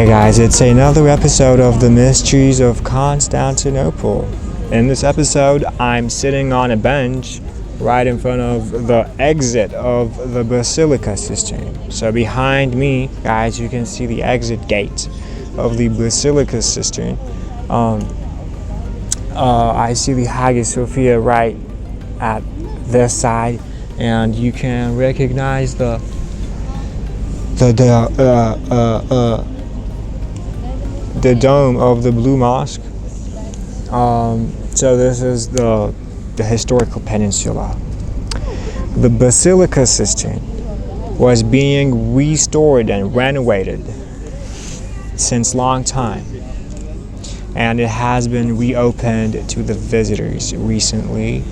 Okay guys, it's another episode of the Mysteries of Constantinople. In this episode, I'm sitting on a bench right in front of the exit of the Basilica Cistern. So behind me, guys, you can see the exit gate of the Basilica Cistern. I see the Hagia Sophia right at this side, and you can recognize the dome of the Blue Mosque. So this is the historical peninsula. The Basilica Cistern was being restored and renovated since long time, and it has been reopened to the visitors recently.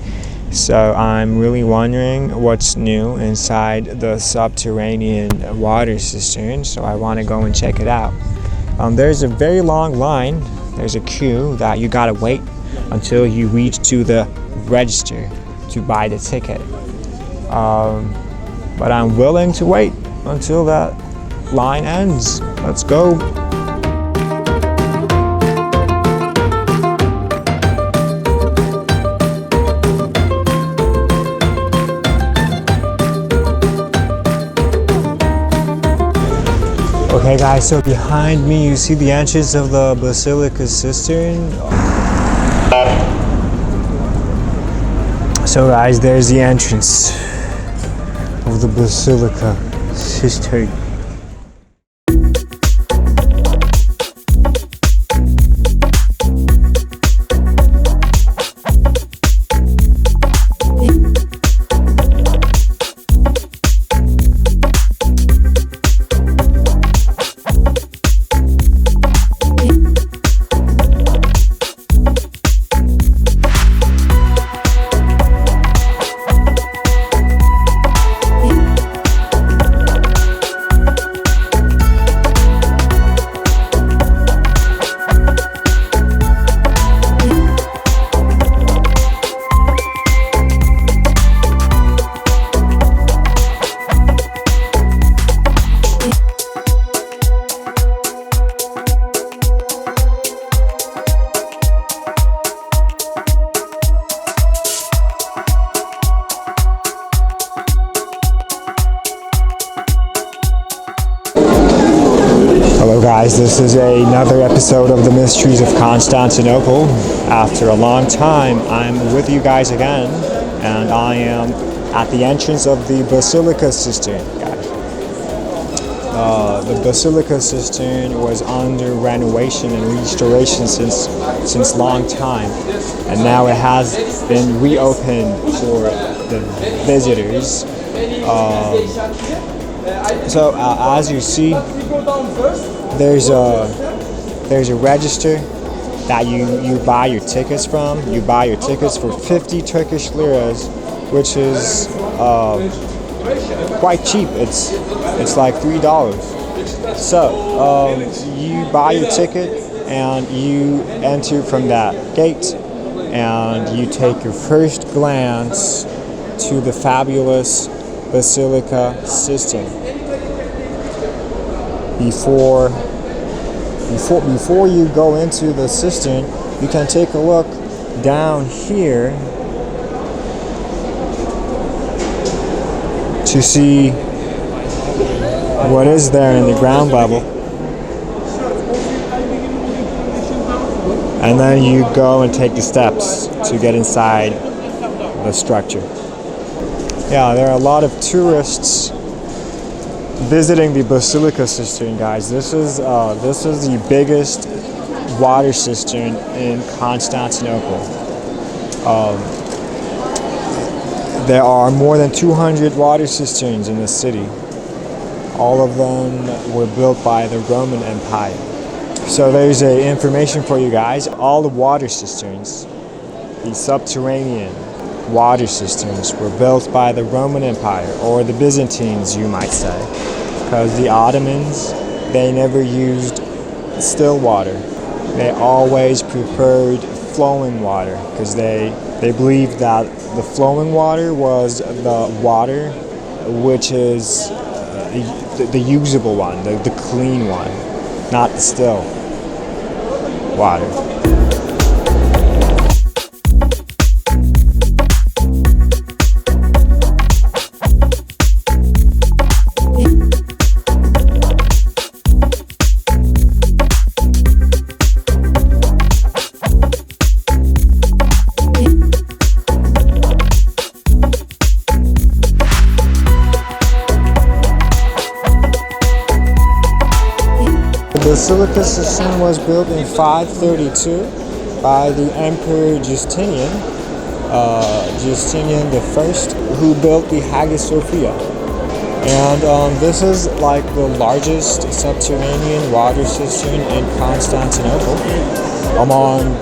So I'm really wondering what's new inside the subterranean water cistern, so I want to go and check it out. There's a very long line. There's a queue that you gotta wait until you reach to the register to buy the ticket. But I'm willing to wait until that line ends. Let's go. Okay guys, so behind me you see the entrance of the Basilica Cistern. So guys, there's the entrance of the Basilica Cistern. Hello guys, this is another episode of the Mysteries of Constantinople. After a long time, I'm with you guys again, and I am at the entrance of the Basilica Cistern, guys. The Basilica Cistern was under renovation and restoration since long time, and now it has been reopened for the visitors. So as you see, there's a register that you buy your tickets from. You buy your tickets for 50 Turkish liras, which is quite cheap. It's like $3. So you buy your ticket and you enter from that gate, and you take your first glance to the fabulous Basilica Cistern. Before you go into the cistern, you can take a look down here to see what is there in the ground level. And then you go and take the steps to get inside the structure. Yeah, there are a lot of tourists visiting the Basilica Cistern, guys. This is the biggest water cistern in Constantinople. There are more than 200 water cisterns in the city. All of them were built by the Roman Empire. So there's information for you guys. All the water cisterns, the subterranean water cisterns, were built by the Roman Empire, or the Byzantines, you might say, because the Ottomans, they never used still water. They always preferred flowing water, because they believed that the flowing water was the water which is the usable one, the clean one. not distill water. The Basilica Cistern was built in 532 by the Emperor Justinian, Justinian I, who built the Hagia Sophia. And this is like the largest subterranean water cistern in Constantinople, among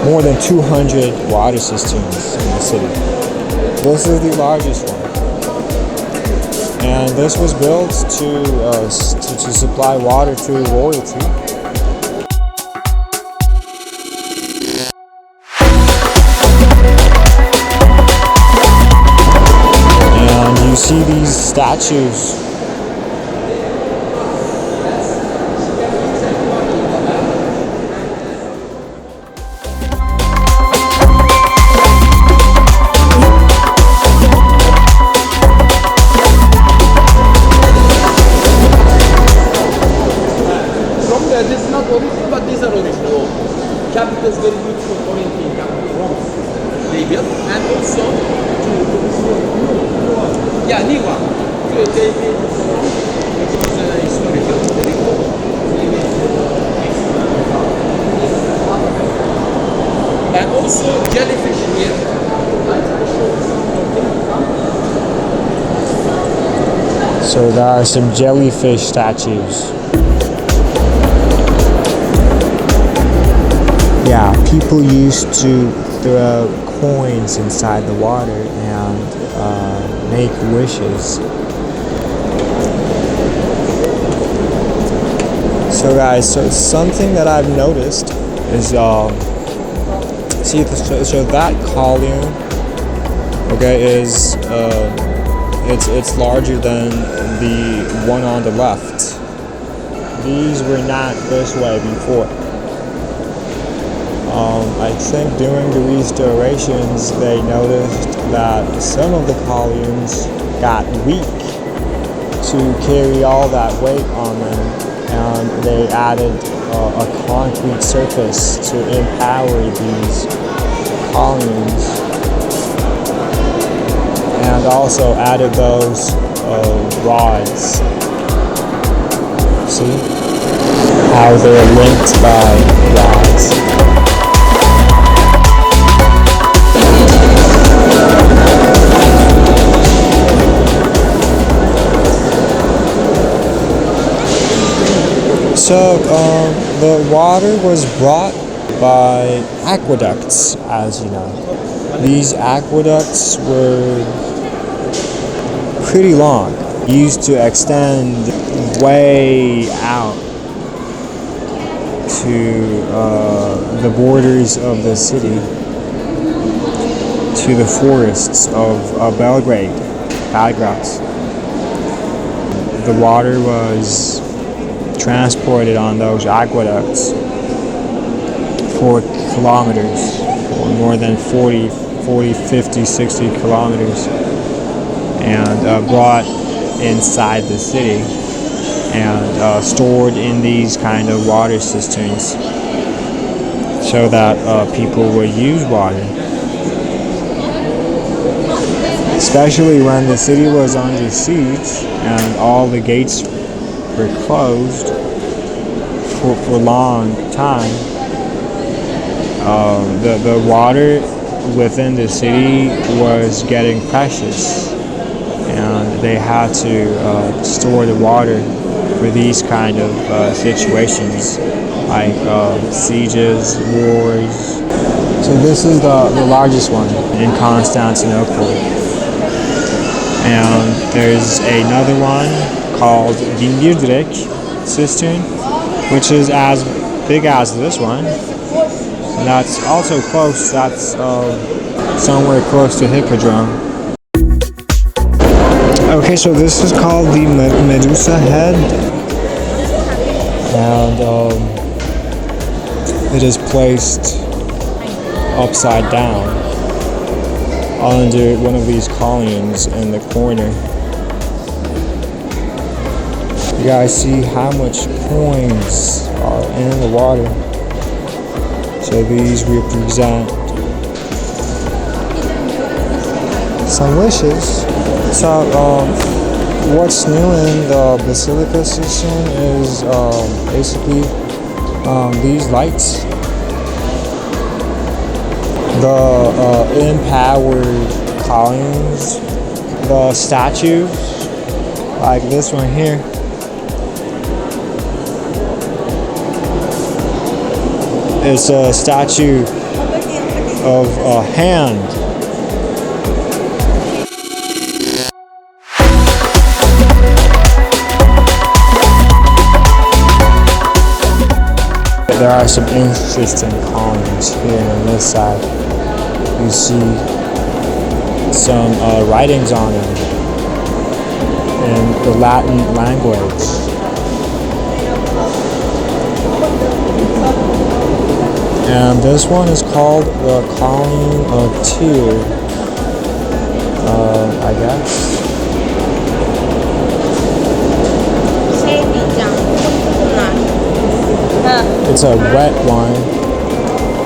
more than 200 water cisterns in the city. This is the largest one. And this was built to supply water to royalty. And you see these statues. This is not original, but these are original. Capitals very beautiful Corinthian capital, Rome. They built, and also new one. They built historical. And also jellyfish here. So there are some jellyfish statues. Yeah, people used to throw coins inside the water and make wishes. So guys, so something that I've noticed is so that column, okay, is it's larger than the one on the left. These were not this way before. I think during the restorations they noticed that some of the columns got weak to carry all that weight on them, and they added a concrete surface to empower these columns, and also added those rods. See how they're linked by rods. So the water was brought by aqueducts, as you know. These aqueducts were pretty long, used to extend way out to the borders of the city, to the forests of Belgrade. The water was transported on those aqueducts for kilometers, or more than 40, 50, 60 kilometers, and brought inside the city and stored in these kind of water cisterns so that people would use water. Especially when the city was under siege and all the gates were closed for a long time. The water within the city was getting precious, and they had to store the water for these kind of situations, like sieges, wars. So this is the largest one in Constantinople, and there's another one called Cistern, which is as big as this one. And that's also close. That's somewhere close to Hippodrome. Okay, so this is called the Medusa head, and it is placed upside down under one of these columns in the corner. You guys see how much coins are in the water. So these represent some wishes. So what's new in the Basilica Cistern is basically these lights. The empowered columns, the statues, like this one here. It's a statue of a hand. There are some interesting columns here on this side. You see some writings on them in the Latin language. And this one is called the Column of Tear, I guess. It's a wet one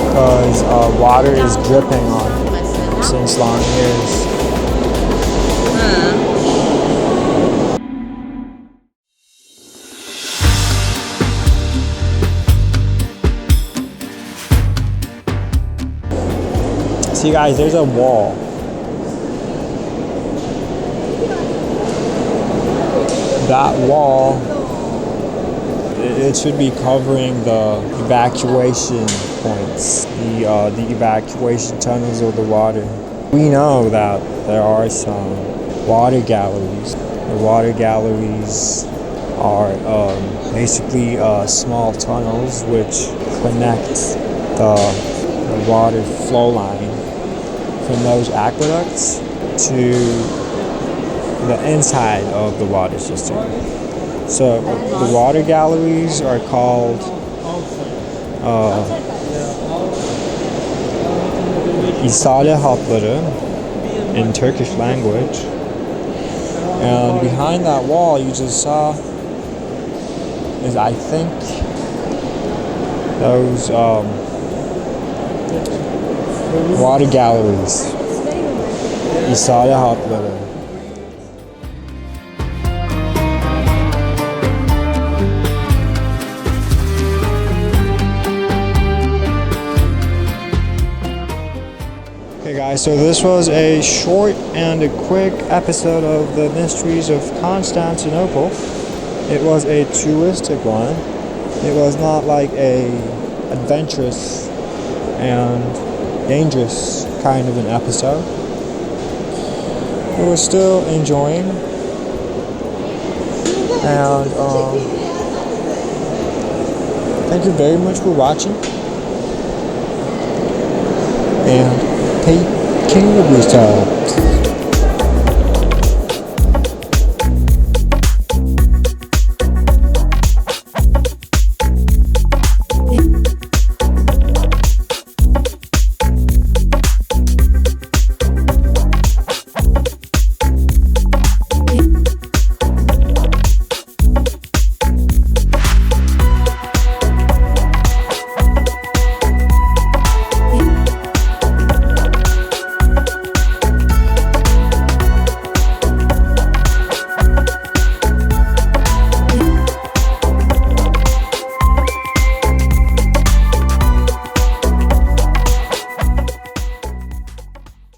because water is dripping on it since long years. See guys, there's a wall. That wall, it should be covering the evacuation points, the evacuation tunnels of the water. We know that there are some water galleries. The water galleries are basically small tunnels which connect the water flow line from those aqueducts to the inside of the water system. So the water galleries are called hatları in Turkish language. And behind that wall you just saw is, I think, those water galleries. hatları. Okay guys, so this was a short and a quick episode of the Mysteries of Constantinople. It was a touristic one. It was not like a adventurous and dangerous kind of an episode. It was still enjoying, and thank you very much for watching, and take care of yourself.